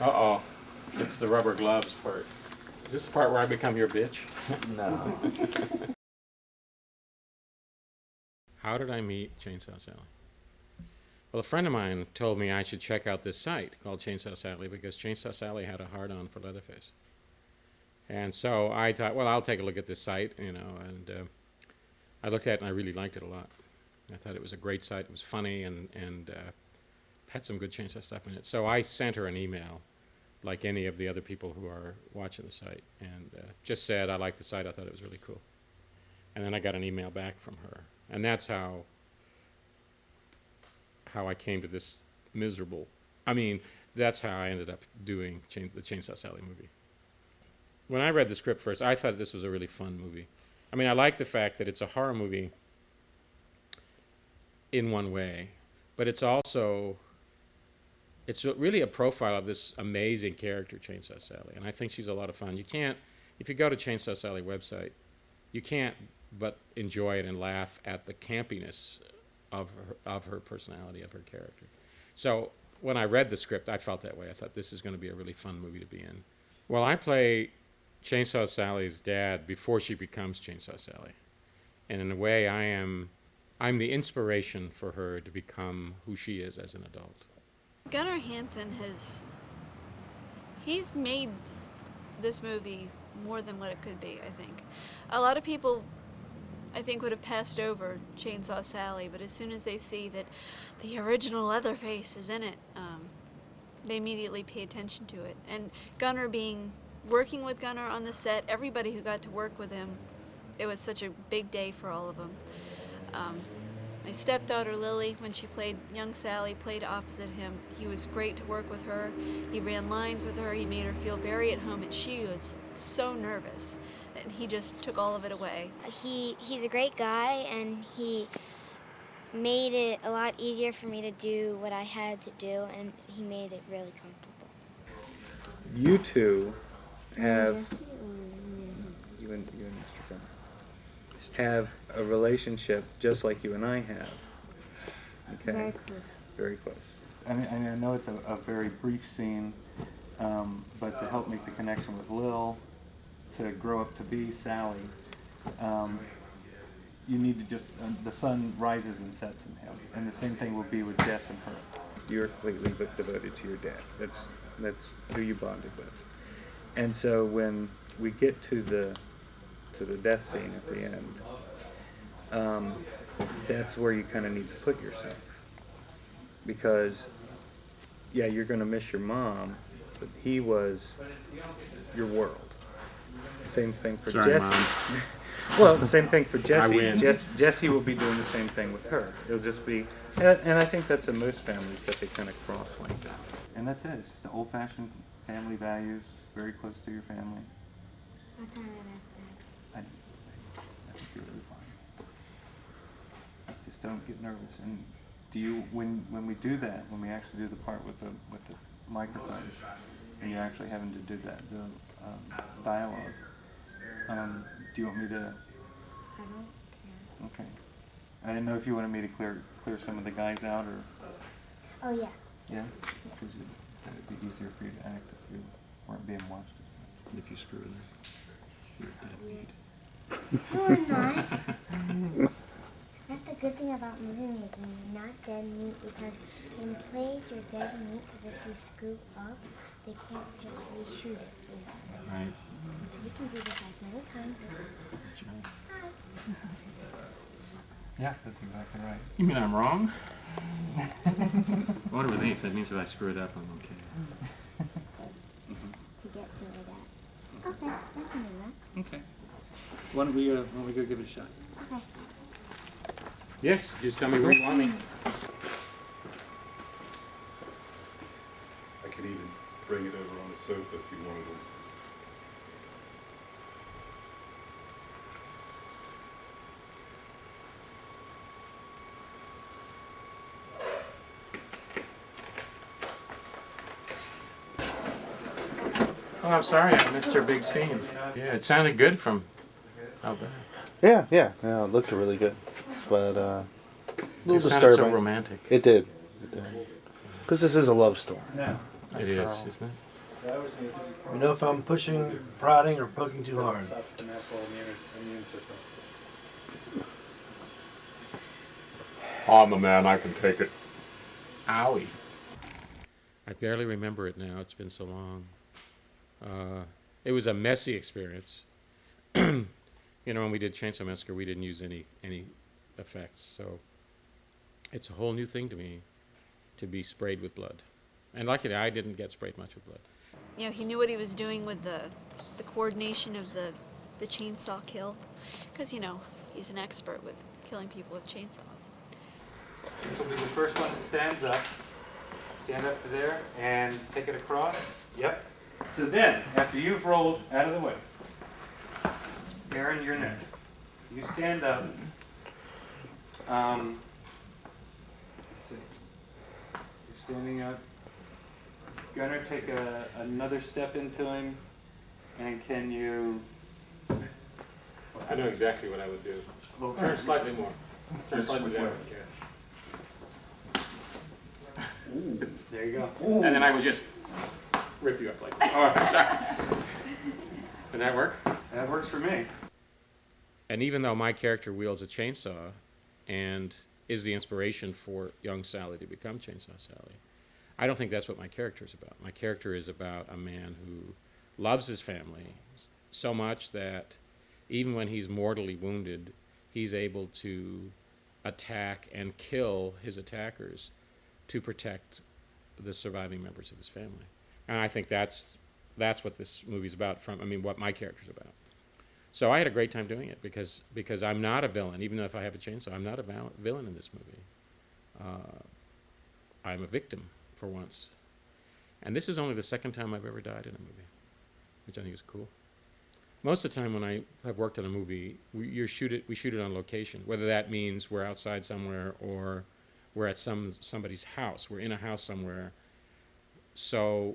Uh-oh. It's the rubber gloves part. Is this the part where I become your bitch? No. How did I meet Chainsaw Sally? Well, a friend of mine told me I should check out this site called Chainsaw Sally because Chainsaw Sally had a hard-on for Leatherface. And so I thought, well, I'll take a look at this site, you know, and I looked at it and I really liked it a lot. I thought it was a great site. It was funny and had some good Chainsaw stuff in it. So I sent her an email, like any of the other people who are watching the site, and just said I liked the site. I thought it was really cool. And then I got an email back from her, and that's how I came to this miserable. I mean, that's how I ended up doing the Chainsaw Sally movie. When I read the script first, I thought this was a really fun movie. I mean, I like the fact that it's a horror movie in one way, but it's also, it's really a profile of this amazing character, Chainsaw Sally, and I think she's a lot of fun. You can't, if you go to Chainsaw Sally website, you can't but enjoy it and laugh at the campiness of her personality, of her character. So when I read the script, I felt that way. I thought this is going to be a really fun movie to be in. Well, I play Chainsaw Sally's dad before she becomes Chainsaw Sally. And in a way, I'm the inspiration for her to become who she is as an adult. Gunnar Hansen he's made this movie more than what it could be, I think. A lot of people, I think, would have passed over Chainsaw Sally, but as soon as they see that the original Leatherface is in it, they immediately pay attention to it. And working with Gunnar on the set, everybody who got to work with him, it was such a big day for all of them. My stepdaughter Lily, when she played young Sally, played opposite him. He was great to work with her. He ran lines with her. He made her feel very at home, and she was so nervous. And he just took all of it away. He's a great guy, and he made it a lot easier for me to do what I had to do, and he made it really comfortable. You two have, you and Mr. Gunner, have a relationship just like you and I have. Okay? Very close. Very close. I know it's a very brief scene, but to help make the connection with Lil, to grow up to be Sally, you need to just, the sun rises and sets in him. And the same thing will be with Jess and her. You're completely devoted to your dad. That's who you bonded with. And so when we get to the death scene at the end, that's where you kind of need to put yourself. Because, yeah, you're going to miss your mom, but he was your world. Same thing for Jessie. Mom. Well, the same thing for Jessie. I win. Jessie will be doing the same thing with her. It'll just be, and I think that's in most families that they kind of cross like that. And that's it. It's just the old-fashioned family values, very close to your family. What time I asked that? I think you're really fine. Just don't get nervous. And do you, when we do that, when we actually do the part with the microphone, and you're actually having to do that, the dialogue, do you want me to? I don't care. Okay. I didn't know if you wanted me to clear some of the guys out, or. Oh, yeah. Yeah? Because you said it'd be easier for you to act if you weren't being watched as much. If you screw them, you're dead meat. No, I'm not. That's the good thing about movie making. You're not dead meat, because in plays you're dead meat, because if you screw up, they can't just reshoot it. You know? Right. So you can do this as many times as. That's right. Hi. Yeah, that's exactly right. You mean I'm wrong? What a relief. That means if I screw it up, I'm okay. To get to that. Okay, I can do that. Okay. Why don't we go give it a shot? Okay. Yes, just tell me where you want me. I could even bring it over on the sofa if you wanted to. Oh, I'm sorry I missed your big scene. Yeah, it sounded good from out there. Yeah, it looked really good, but a little It sounded disturbing. so romantic. It did. Because this is a love story. No. It is, isn't it? We know if I'm pushing, prodding, or poking too hard. Stops the natural immune system. I'm a man, I can take it. Owie. I barely remember it now, it's been so long. It was a messy experience. You know, when we did Chainsaw Massacre, we didn't use any effects, so it's a whole new thing to me to be sprayed with blood. And luckily, I didn't get sprayed much with blood. You know, he knew what he was doing with the coordination of the chainsaw kill, because, you know, he's an expert with killing people with chainsaws. This will be the first one that stands up. Stand up to there and take it across. Yep. So then, after you've rolled out of the way, Aaron, you're next. You stand up. Let's see. You're standing up. Gunner, take another step into him. And can you... I know exactly what I would do. Well, Turn slightly more. Turn slightly down. there you go. And then I would just rip you up like that. Oh, sorry. Would that work? That works for me. And even though my character wields a chainsaw and is the inspiration for young Sally to become Chainsaw Sally, I don't think that's what my character is about. My character is about a man who loves his family so much that even when he's mortally wounded, he's able to attack and kill his attackers to protect the surviving members of his family. And I think that's what this movie's about, what my character's about. So I had a great time doing it because I'm not a villain. Even though if I have a chainsaw, I'm not a villain in this movie. I'm a victim for once. And this is only the second time I've ever died in a movie, which I think is cool. Most of the time when I have worked on a movie, we shoot it on location, whether that means we're outside somewhere or we're at somebody's house. We're in a house somewhere. So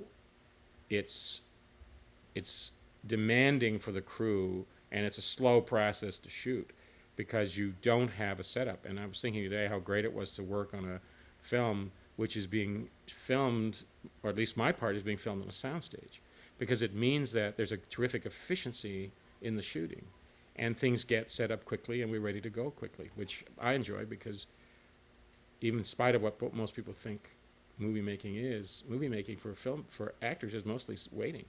it's demanding for the crew, and it's a slow process to shoot because you don't have a setup. And I was thinking today how great it was to work on a film which is being filmed, or at least my part is being filmed on a soundstage, because it means that there's a terrific efficiency in the shooting, and things get set up quickly and we're ready to go quickly, which I enjoy because even in spite of what most people think movie making for actors is mostly waiting.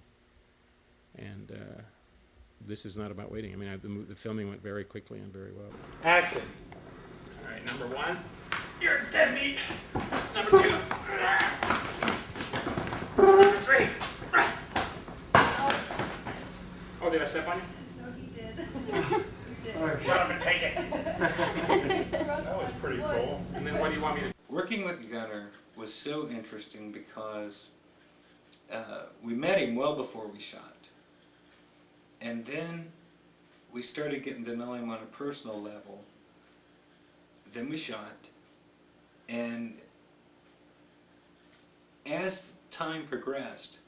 And this is not about waiting. I mean, the filming went very quickly and very well. Action. All right, number one, you're dead meat. Number two, number three. Oh, did I step on you? No, he did. Shut up and take it. That was pretty cool. And then what do you want me to do? Working with Gunner was so interesting because we met him well before we shot. And then we started getting to know him on a personal level. Then we shot. And as time progressed,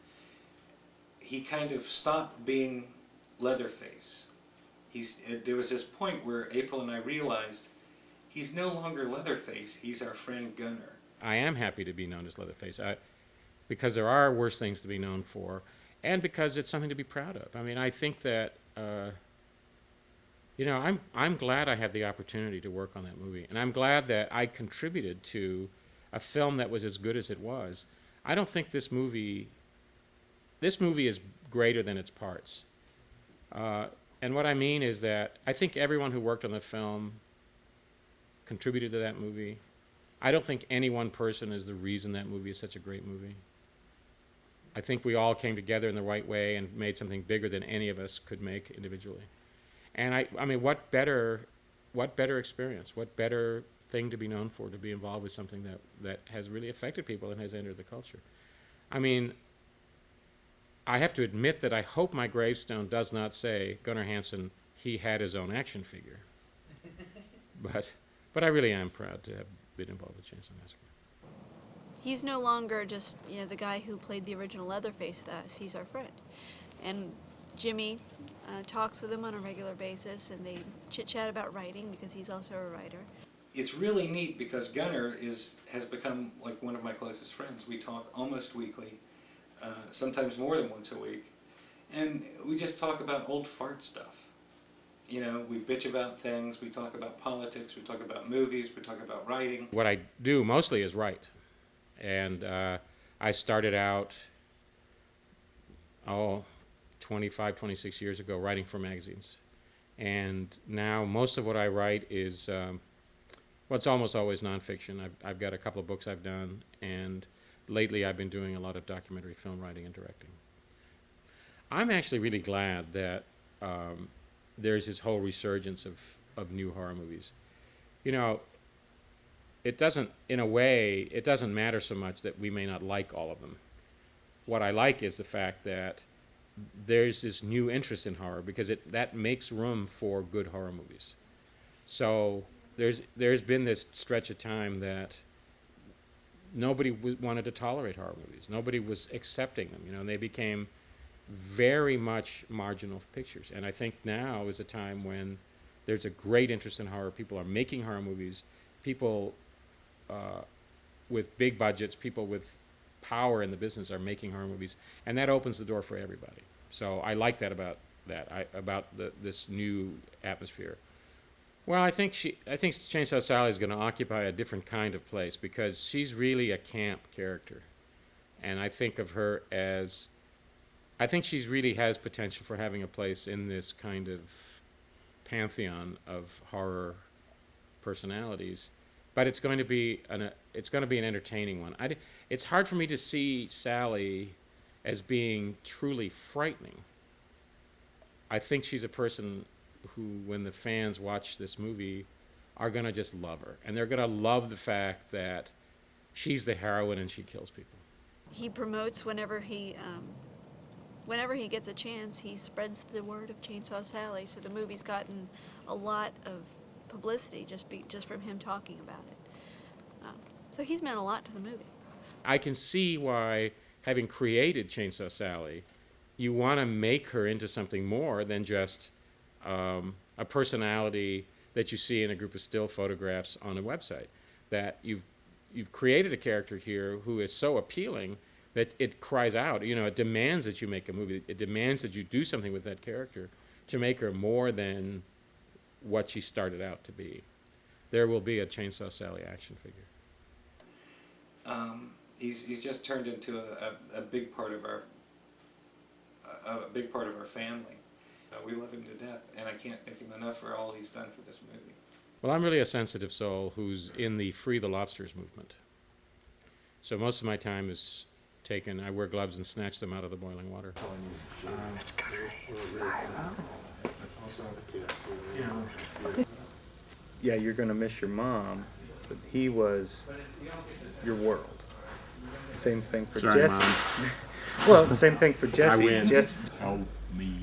he kind of stopped being Leatherface. There was this point where April and I realized he's no longer Leatherface, he's our friend Gunner. I am happy to be known as Leatherface because there are worse things to be known for, and because it's something to be proud of. I mean, I think that, I'm glad I had the opportunity to work on that movie, and I'm glad that I contributed to a film that was as good as it was. I don't think this movie is greater than its parts. And what I mean is that I think everyone who worked on the film contributed to that movie. I don't think any one person is the reason that movie is such a great movie. I think we all came together in the right way and made something bigger than any of us could make individually. And I mean, what better experience, what better thing to be known for, to be involved with something that has really affected people and has entered the culture. I mean, I have to admit that I hope my gravestone does not say, Gunnar Hansen, he had his own action figure. But I really am proud to have been involved with Chainsaw Massacre. He's no longer just, the guy who played the original Leatherface to us. He's our friend. And Jimmy talks with him on a regular basis, and they chit-chat about writing because he's also a writer. It's really neat because Gunner has become like one of my closest friends. We talk almost weekly. sometimes more than once a week. And we just talk about old fart stuff. You know, we bitch about things, we talk about politics, we talk about movies, we talk about writing. What I do mostly is write. And I started out, 25, 26 years ago, writing for magazines. And now most of what I write is, well, it's almost always nonfiction. I've got a couple of books I've done, and lately I've been doing a lot of documentary film writing and directing. I'm actually really glad that there's this whole resurgence of new horror movies. You know, it doesn't, in a way, it doesn't matter so much that we may not like all of them. What I like is the fact that there's this new interest in horror, because that makes room for good horror movies. So there's been this stretch of time that nobody wanted to tolerate horror movies. Nobody was accepting them, you know, and they became very much marginal pictures. And I think now is a time when there's a great interest in horror. People are making horror movies. People with big budgets, people with power in the business are making horror movies, and that opens the door for everybody. So I like that about this new atmosphere. Well, I think Chainsaw Sally is going to occupy a different kind of place, because she's really a camp character, and I think of her as, I think she's really has potential for having a place in this kind of pantheon of horror personalities, but it's going to be an entertaining one. It's hard for me to see Sally as being truly frightening. I think she's a person who, when the fans watch this movie, are going to just love her, and they're going to love the fact that she's the heroine and she kills people. He promotes whenever he gets a chance. He spreads the word of Chainsaw Sally, so the movie's gotten a lot of publicity just from him talking about it. So he's meant a lot to the movie. I can see why, having created Chainsaw Sally, you want to make her into something more than just a personality that you see in a group of still photographs on a website. That you've created a character here who is so appealing that it cries out. You know, it demands that you make a movie. It demands that you do something with that character to make her more than what she started out to be. There will be a Chainsaw Sally action figure. He's just turned into a big part of our family. We love him to death, and I can't thank him enough for all he's done for this movie. Well, I'm really a sensitive soul who's in the Free the Lobsters movement. So most of my time is taken, I wear gloves and snatch them out of the boiling water. That's Gunner Hansen. Yeah, you're going to miss your mom, but he was your world. Same thing for Sorry, Jesse. Mom. Well, the same thing for Jesse. I win. Jesse. Help me.